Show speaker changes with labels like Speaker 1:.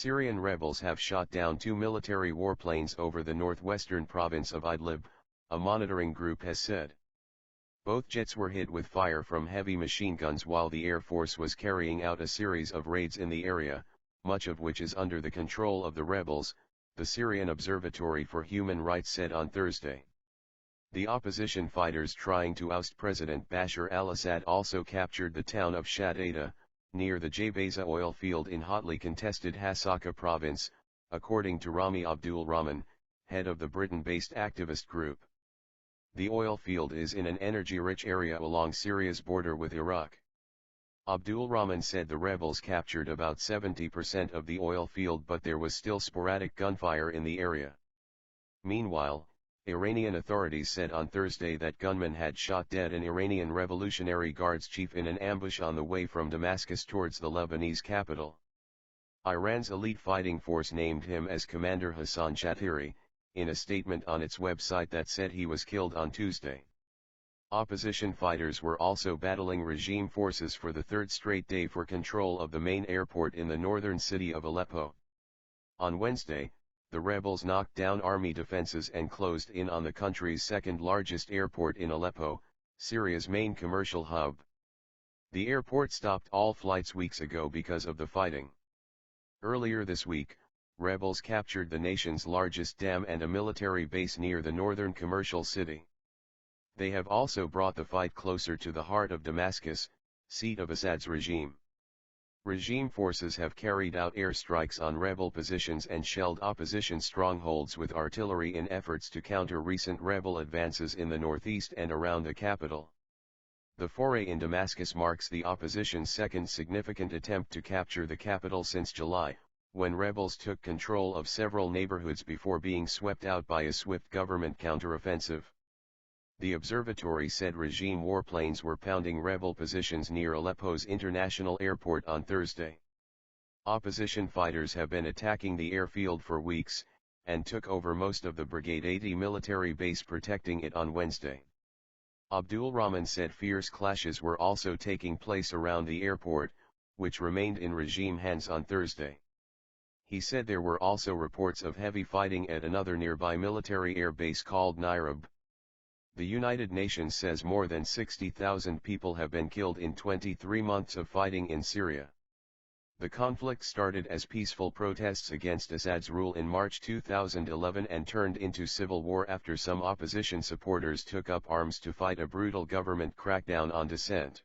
Speaker 1: Syrian rebels have shot down 2 military warplanes over the northwestern province of Idlib, a monitoring group has said. Both jets were hit with fire from heavy machine guns while the Air Force was carrying out a series of raids in the area, much of which is under the control of the rebels, the Syrian Observatory for Human Rights said on Thursday. The opposition fighters trying to oust President Bashar al-Assad also captured the town of Shadadah, near the Jbeysa oil field in hotly contested Hasaka province, according to Rami Abdul-Rahman, head of the Britain-based activist group. The oil field is in an energy-rich area along Syria's border with Iraq. Abdul-Rahman said the rebels captured about 70% of the oil field, but there was still sporadic gunfire in the area. Meanwhile, Iranian authorities said on Thursday that gunmen had shot dead an Iranian Revolutionary Guards chief in an ambush on the way from Damascus towards the Lebanese capital. Iran's elite fighting force named him as Commander Hassan Chatiri, in a statement on its website that said he was killed on Tuesday. Opposition fighters were also battling regime forces for the third straight day for control of the main airport in the northern city of Aleppo. On Wednesday, the rebels knocked down army defenses and closed in on the country's second-largest airport in Aleppo, Syria's main commercial hub. The airport stopped all flights weeks ago because of the fighting. Earlier this week, rebels captured the nation's largest dam and a military base near the northern commercial city. They have also brought the fight closer to the heart of Damascus, seat of Assad's regime. Regime forces have carried out airstrikes on rebel positions and shelled opposition strongholds with artillery in efforts to counter recent rebel advances in the northeast and around the capital. The foray in Damascus marks the opposition's second significant attempt to capture the capital since July, when rebels took control of several neighborhoods before being swept out by a swift government counteroffensive. The observatory said regime warplanes were pounding rebel positions near Aleppo's international airport on Thursday. Opposition fighters have been attacking the airfield for weeks, and took over most of the Brigade 80 military base protecting it on Wednesday. Abdul-Rahman said fierce clashes were also taking place around the airport, which remained in regime hands on Thursday. He said there were also reports of heavy fighting at another nearby military air base called Nirab. The United Nations says more than 60,000 people have been killed in 23 months of fighting in Syria. The conflict started as peaceful protests against Assad's rule in March 2011 and turned into civil war after some opposition supporters took up arms to fight a brutal government crackdown on dissent.